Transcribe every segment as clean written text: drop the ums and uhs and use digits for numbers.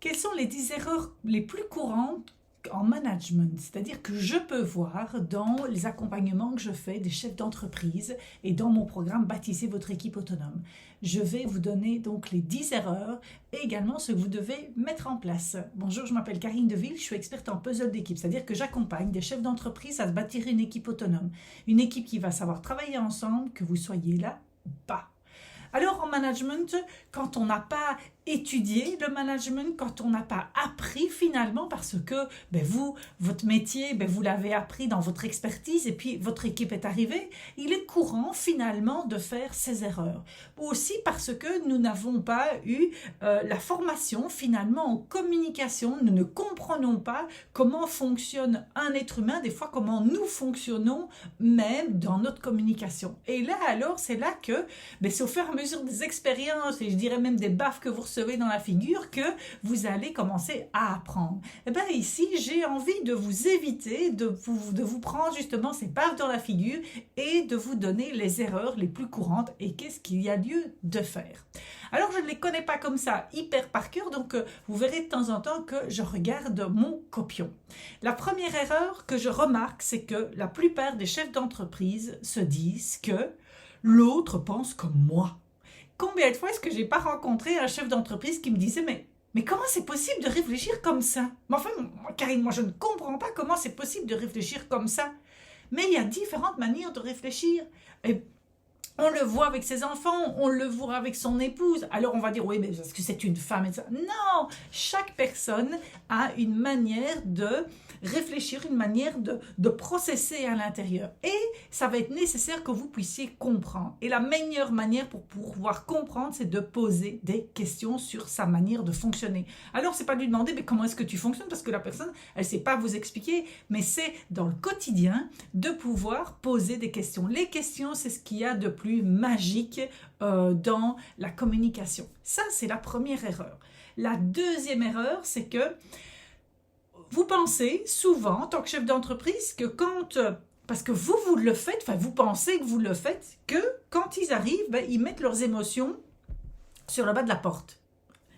Quelles sont les 10 erreurs les plus courantes en management? C'est-à-dire que je peux voir dans les accompagnements que je fais des chefs d'entreprise et dans mon programme Bâtissez votre équipe autonome. Je vais vous donner donc les 10 erreurs et également ce que vous devez mettre en place. Bonjour, je m'appelle Karine Deville, je suis experte en puzzle d'équipe, c'est-à-dire que j'accompagne des chefs d'entreprise à se bâtir une équipe autonome. Une équipe qui va savoir travailler ensemble, que vous soyez là ou pas. Alors en management, quand on n'a pas étudié le management, quand on n'a pas appris finalement, parce que vous, votre métier, vous l'avez appris dans votre expertise et puis votre équipe est arrivée, il est courant finalement de faire ces erreurs. Aussi parce que nous n'avons pas eu la formation finalement en communication, nous ne comprenons pas comment fonctionne un être humain, des fois comment nous fonctionnons même dans notre communication. Et là alors, c'est là que c'est au fur et à mesure des expériences et je dirais même des baffes que vous recevez dans la figure que vous allez commencer à apprendre. Et bien ici, j'ai envie de vous éviter de vous prendre justement ces baffes dans la figure et de vous donner les erreurs les plus courantes et qu'est-ce qu'il y a lieu de faire. Alors je ne les connais pas comme ça hyper par cœur, donc vous verrez de temps en temps que je regarde mon copion. La première erreur que je remarque, c'est que la plupart des chefs d'entreprise se disent que l'autre pense comme moi. Combien de fois est-ce que j'ai pas rencontré un chef d'entreprise qui me disait mais comment c'est possible de réfléchir comme ça? Mais enfin, Karine, moi je ne comprends pas comment c'est possible de réfléchir comme ça. Mais il y a différentes manières de réfléchir. Et on le voit avec ses enfants, on le voit avec son épouse. Alors on va dire, oui, mais parce que c'est une femme et ça. Non, chaque personne a une manière de réfléchir, une manière de processer à l'intérieur. Et ça va être nécessaire que vous puissiez comprendre. Et la meilleure manière pour pouvoir comprendre, c'est de poser des questions sur sa manière de fonctionner. Alors, c'est pas de lui demander, mais comment est-ce que tu fonctionnes? Parce que la personne, elle sait pas vous expliquer, mais c'est dans le quotidien de pouvoir poser des questions. Les questions, c'est ce qu'il y a de plus magique dans la communication. Ça, c'est la première erreur. La deuxième erreur, c'est que vous pensez souvent, en tant que chef d'entreprise, que parce que vous le faites, enfin vous pensez que vous le faites, que quand ils arrivent, ils mettent leurs émotions sur le bas de la porte.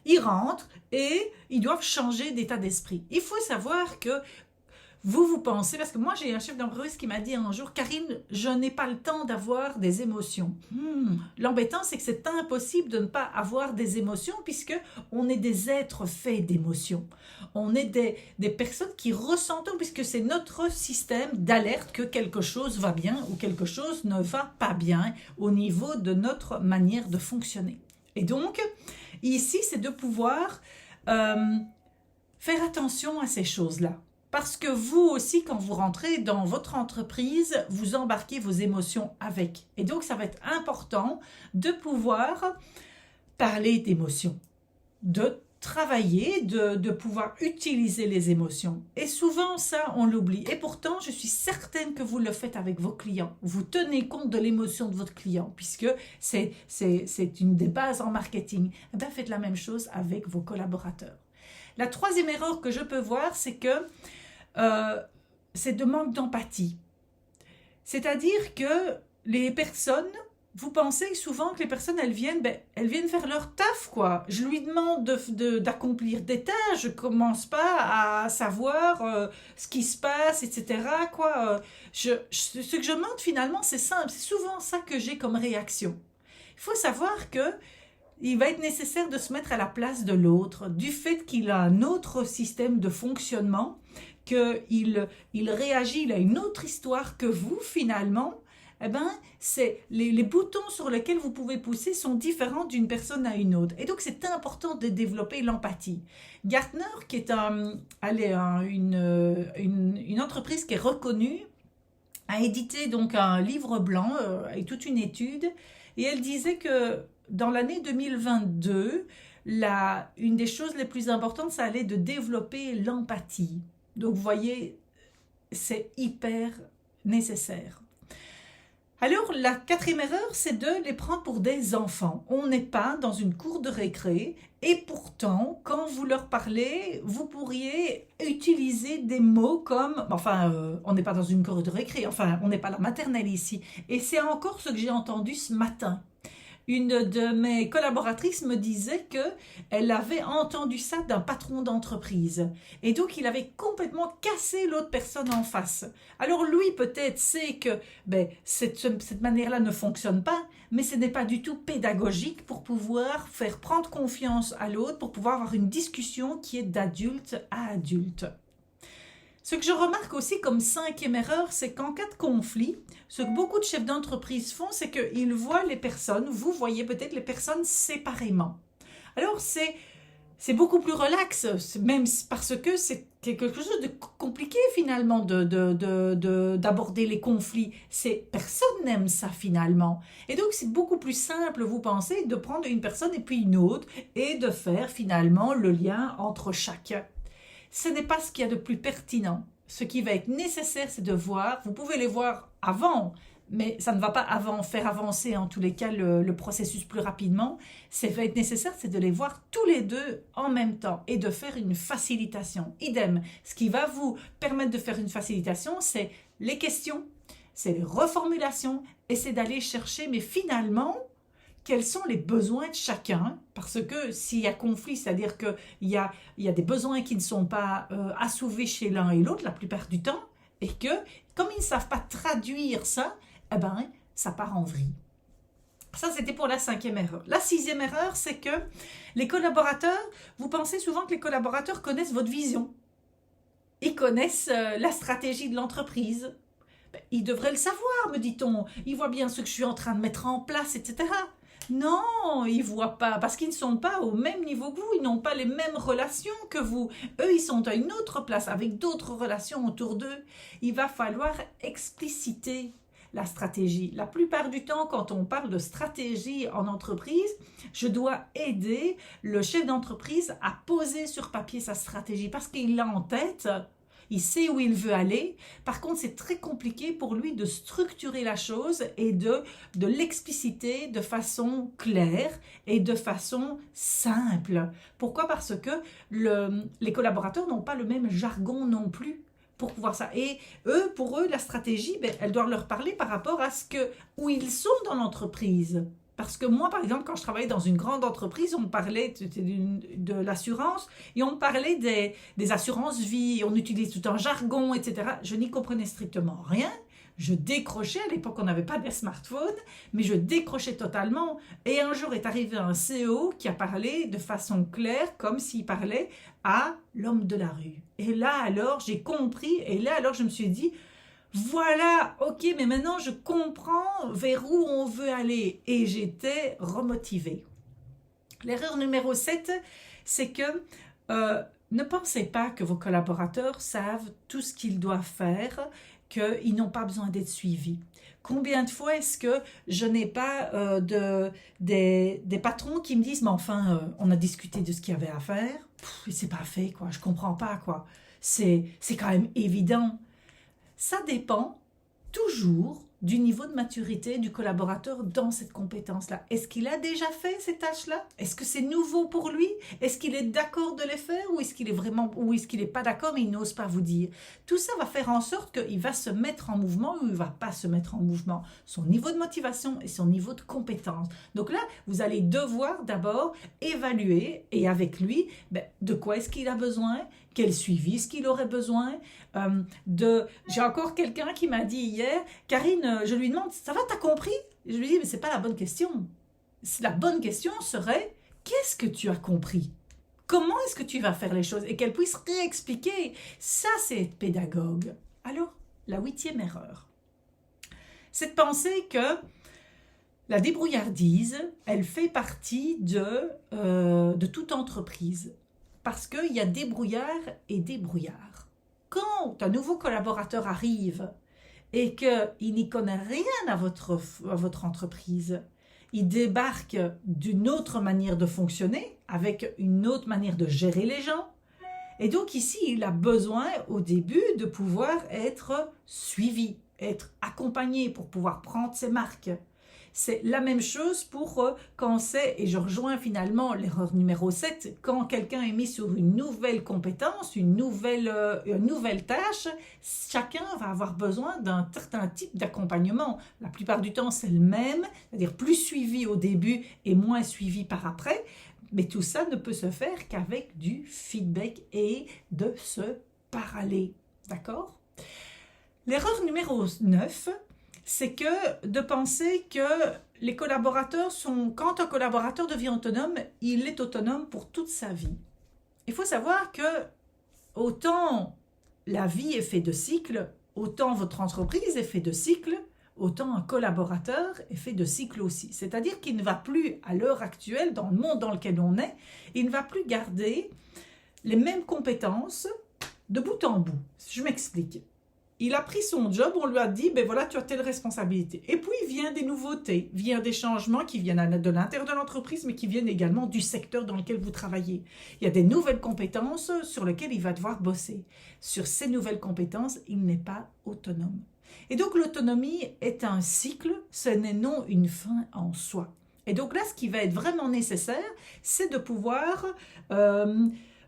Ils rentrent et ils doivent changer d'état d'esprit. Il faut savoir que vous pensez, parce que moi j'ai un chef d'entreprise qui m'a dit un jour, Karine, je n'ai pas le temps d'avoir des émotions. L'embêtant, c'est que c'est impossible de ne pas avoir des émotions puisque on est des êtres faits d'émotions. On est des personnes qui ressentent, puisque c'est notre système d'alerte que quelque chose va bien ou quelque chose ne va pas bien au niveau de notre manière de fonctionner. Et donc, ici, c'est de pouvoir faire attention à ces choses-là. Parce que vous aussi, quand vous rentrez dans votre entreprise, vous embarquez vos émotions avec. Et donc, ça va être important de pouvoir parler d'émotions, de travailler, de pouvoir utiliser les émotions. Et souvent, ça, on l'oublie. Et pourtant, je suis certaine que vous le faites avec vos clients. Vous tenez compte de l'émotion de votre client, puisque c'est une des bases en marketing. Eh bien, faites la même chose avec vos collaborateurs. La troisième erreur que je peux voir, c'est que c'est de manque d'empathie. C'est-à-dire que les personnes, vous pensez souvent que les personnes, elles viennent faire leur taf, quoi. Je lui demande d'accomplir des tâches, je commence pas à savoir ce qui se passe, etc., quoi. Ce que je demande finalement, c'est simple, c'est souvent ça que j'ai comme réaction. Il faut savoir que il va être nécessaire de se mettre à la place de l'autre, du fait qu'il a un autre système de fonctionnement, qu'il réagit, il a une autre histoire que vous finalement, c'est les boutons sur lesquels vous pouvez pousser sont différents d'une personne à une autre. Et donc c'est important de développer l'empathie. Gartner, qui est une entreprise qui est reconnue, a édité donc un livre blanc avec toute une étude, et elle disait que dans l'année 2022, une des choses les plus importantes, ça allait de développer l'empathie. Donc, vous voyez, c'est hyper nécessaire. Alors, la quatrième erreur, c'est de les prendre pour des enfants. On n'est pas dans une cour de récré et pourtant, quand vous leur parlez, vous pourriez utiliser des mots comme... on n'est pas dans une cour de récré, on n'est pas à la maternelle ici. Et c'est encore ce que j'ai entendu ce matin. Une de mes collaboratrices me disait qu'elle avait entendu ça d'un patron d'entreprise. Et donc, il avait complètement cassé l'autre personne en face. Alors, lui, peut-être, sait que cette manière-là ne fonctionne pas, mais ce n'est pas du tout pédagogique pour pouvoir faire prendre confiance à l'autre, pour pouvoir avoir une discussion qui est d'adulte à adulte. Ce que je remarque aussi comme cinquième erreur, c'est qu'en cas de conflit, ce que beaucoup de chefs d'entreprise font, c'est qu'ils voient les personnes, vous voyez peut-être les personnes séparément. Alors c'est beaucoup plus relax, même parce que c'est quelque chose de compliqué finalement d'aborder les conflits. Personne n'aime ça finalement. Et donc c'est beaucoup plus simple, vous pensez, de prendre une personne et puis une autre et de faire finalement le lien entre chacun. Ce n'est pas ce qu'il y a de plus pertinent. Ce qui va être nécessaire, c'est de voir, vous pouvez les voir avant, mais ça ne va pas faire avancer en tous les cas le processus plus rapidement. Ce qui va être nécessaire, c'est de les voir tous les deux en même temps et de faire une facilitation. Idem, ce qui va vous permettre de faire une facilitation, c'est les questions, c'est les reformulations et c'est d'aller chercher, mais finalement, quels sont les besoins de chacun, parce que s'il y a conflit, c'est-à-dire qu'il y a des besoins qui ne sont pas assouvis chez l'un et l'autre la plupart du temps, et que comme ils ne savent pas traduire ça, ça part en vrille. Ça, c'était pour la cinquième erreur. La sixième erreur, c'est que les collaborateurs, vous pensez souvent que les collaborateurs connaissent votre vision. Ils connaissent la stratégie de l'entreprise. Ils devraient le savoir, me dit-on. Ils voient bien ce que je suis en train de mettre en place, etc. Non, ils ne voient pas, parce qu'ils ne sont pas au même niveau que vous, ils n'ont pas les mêmes relations que vous. Eux, ils sont à une autre place, avec d'autres relations autour d'eux. Il va falloir expliciter la stratégie. La plupart du temps, quand on parle de stratégie en entreprise, je dois aider le chef d'entreprise à poser sur papier sa stratégie, parce qu'il l'a en tête. Il sait où il veut aller. Par contre, c'est très compliqué pour lui de structurer la chose et de l'expliciter de façon claire et de façon simple. Pourquoi? Parce que les collaborateurs n'ont pas le même jargon non plus pour pouvoir ça. Et pour eux, la stratégie, elle doit leur parler par rapport à où ils sont dans l'entreprise. Parce que moi, par exemple, quand je travaillais dans une grande entreprise, on parlait de l'assurance et on parlait des assurances vie, on utilise tout un jargon, etc. Je n'y comprenais strictement rien. Je décrochais, à l'époque on n'avait pas de smartphone, mais je décrochais totalement. Et un jour est arrivé un CEO qui a parlé de façon claire, comme s'il parlait à l'homme de la rue. Et là alors, j'ai compris, et là alors je me suis dit... Voilà, ok, mais maintenant je comprends vers où on veut aller et j'étais remotivée. L'erreur numéro 7, c'est que ne pensez pas que vos collaborateurs savent tout ce qu'ils doivent faire, qu'ils n'ont pas besoin d'être suivis. Combien de fois est-ce que je n'ai pas des patrons qui me disent « Mais enfin, on a discuté de ce qu'il y avait à faire, c'est pas fait, quoi, je comprends pas, quoi. C'est quand même évident. » Ça dépend toujours du niveau de maturité du collaborateur dans cette compétence-là. Est-ce qu'il a déjà fait ces tâches-là? Est-ce que c'est nouveau pour lui? Est-ce qu'il est d'accord de les faire ou est-ce qu'il est pas d'accord mais il n'ose pas vous dire? Tout ça va faire en sorte qu'il va se mettre en mouvement ou il ne va pas se mettre en mouvement. Son niveau de motivation et son niveau de compétence. Donc là, vous allez devoir d'abord évaluer et avec lui, de quoi est-ce qu'il a besoin? Quel suivi est-ce qu'il aurait besoin? J'ai encore quelqu'un qui m'a dit hier, Karine, je lui demande, ça va, t'as compris? Je lui dis, mais c'est pas la bonne question. La bonne question serait, qu'est-ce que tu as compris? Comment est-ce que tu vas faire les choses? Et qu'elle puisse réexpliquer. Ça, c'est être pédagogue. Alors, la 8e erreur, c'est de penser que la débrouillardise, elle fait partie de toute entreprise. Parce qu'il y a débrouillard et débrouillard. Quand un nouveau collaborateur arrive et qu'il n'y connaît rien à votre entreprise, il débarque d'une autre manière de fonctionner, avec une autre manière de gérer les gens. Et donc ici, il a besoin au début de pouvoir être suivi, être accompagné pour pouvoir prendre ses marques. C'est la même chose pour quand c'est, et je rejoins finalement l'erreur numéro 7, quand quelqu'un est mis sur une nouvelle compétence, une nouvelle tâche, chacun va avoir besoin d'un certain type d'accompagnement. La plupart du temps, c'est le même, c'est-à-dire plus suivi au début et moins suivi par après. Mais tout ça ne peut se faire qu'avec du feedback et de se parler. D'accord? L'erreur numéro 9, c'est que de penser que les collaborateurs sont... Quand un collaborateur devient autonome, il est autonome pour toute sa vie. Il faut savoir que autant la vie est faite de cycles, autant votre entreprise est faite de cycles, autant un collaborateur est fait de cycles aussi. C'est-à-dire qu'il ne va plus, à l'heure actuelle, dans le monde dans lequel on est, il ne va plus garder les mêmes compétences de bout en bout. Je m'explique. Il a pris son job, on lui a dit, ben voilà, tu as telle responsabilité. Et puis, il vient des nouveautés, vient des changements qui viennent de l'intérieur de l'entreprise, mais qui viennent également du secteur dans lequel vous travaillez. Il y a des nouvelles compétences sur lesquelles il va devoir bosser. Sur ces nouvelles compétences, il n'est pas autonome. Et donc, l'autonomie est un cycle, ce n'est non une fin en soi. Et donc là, ce qui va être vraiment nécessaire, c'est de pouvoir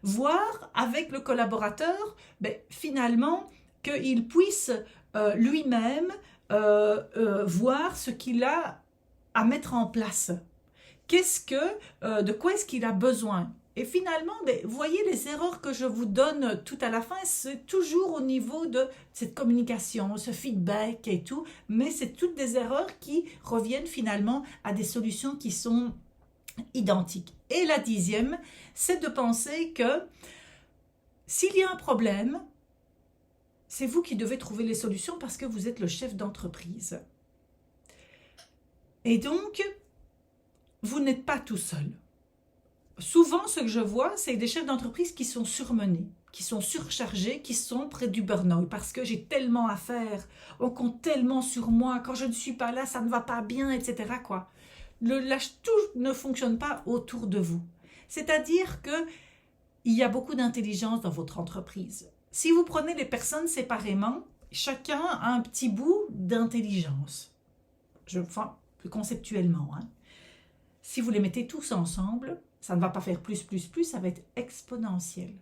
voir avec le collaborateur, ben, finalement, qu'il puisse lui-même voir ce qu'il a à mettre en place. De quoi est-ce qu'il a besoin? Et finalement, vous voyez les erreurs que je vous donne tout à la fin, c'est toujours au niveau de cette communication, ce feedback et tout, mais c'est toutes des erreurs qui reviennent finalement à des solutions qui sont identiques. Et la 10e, c'est de penser que s'il y a un problème, c'est vous qui devez trouver les solutions parce que vous êtes le chef d'entreprise. Et donc, vous n'êtes pas tout seul. Souvent, ce que je vois, c'est des chefs d'entreprise qui sont surmenés, qui sont surchargés, qui sont près du burn-out parce que j'ai tellement à faire, on compte tellement sur moi, quand je ne suis pas là, ça ne va pas bien, etc. quoi. Tout ne fonctionne pas autour de vous. C'est-à-dire qu'il y a beaucoup d'intelligence dans votre entreprise. Si vous prenez les personnes séparément, chacun a un petit bout d'intelligence. Enfin, plus conceptuellement. Si vous les mettez tous ensemble, ça ne va pas faire plus, ça va être exponentiel.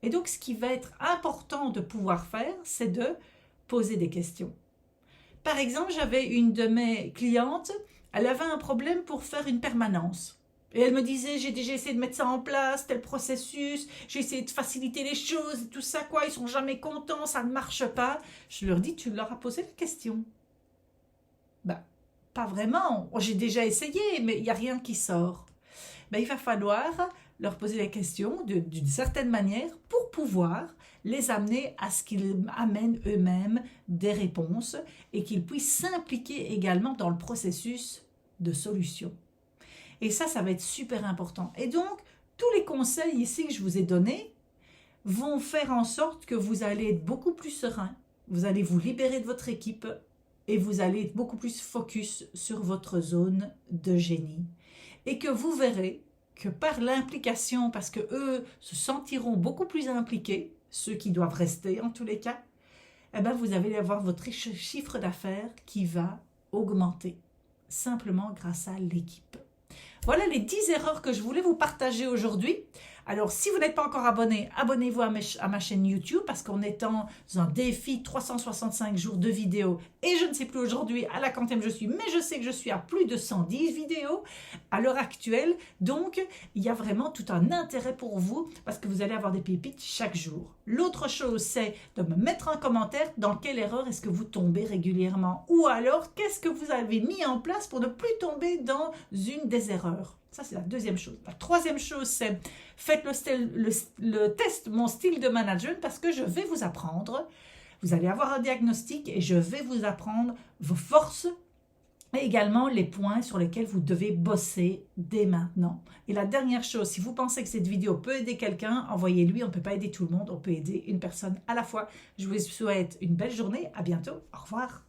Et donc, ce qui va être important de pouvoir faire, c'est de poser des questions. Par exemple, j'avais une de mes clientes, elle avait un problème pour faire une permanence. Et elle me disait, j'ai déjà essayé de mettre ça en place, tel processus, j'ai essayé de faciliter les choses, tout ça, quoi, ils sont jamais contents, ça ne marche pas. Je leur dis, tu leur as posé la question? Ben, pas vraiment, j'ai déjà essayé, mais il n'y a rien qui sort. Ben, il va falloir leur poser la question d'une certaine manière pour pouvoir les amener à ce qu'ils amènent eux-mêmes des réponses et qu'ils puissent s'impliquer également dans le processus de solution. Et ça va être super important. Et donc, tous les conseils ici que je vous ai donnés vont faire en sorte que vous allez être beaucoup plus serein, vous allez vous libérer de votre équipe et vous allez être beaucoup plus focus sur votre zone de génie. Et que vous verrez que par l'implication, parce que eux se sentiront beaucoup plus impliqués, ceux qui doivent rester en tous les cas, eh ben vous allez avoir votre chiffre d'affaires qui va augmenter, simplement grâce à l'équipe. Voilà les 10 erreurs que je voulais vous partager aujourd'hui. Alors, si vous n'êtes pas encore abonné, abonnez-vous à ma chaîne YouTube parce qu'on est dans un défi 365 jours de vidéos. Et je ne sais plus aujourd'hui à la quantième je suis, mais je sais que je suis à plus de 110 vidéos à l'heure actuelle. Donc, il y a vraiment tout un intérêt pour vous parce que vous allez avoir des pépites chaque jour. L'autre chose, c'est de me mettre un commentaire dans quelle erreur est-ce que vous tombez régulièrement ou alors qu'est-ce que vous avez mis en place pour ne plus tomber dans une des erreurs. Ça, c'est la deuxième chose. La troisième chose, c'est faites le test, mon style de management, parce que je vais vous apprendre. Vous allez avoir un diagnostic et je vais vous apprendre vos forces et également les points sur lesquels vous devez bosser dès maintenant. Et la dernière chose, si vous pensez que cette vidéo peut aider quelqu'un, envoyez-lui. On ne peut pas aider tout le monde, on peut aider une personne à la fois. Je vous souhaite une belle journée. À bientôt. Au revoir.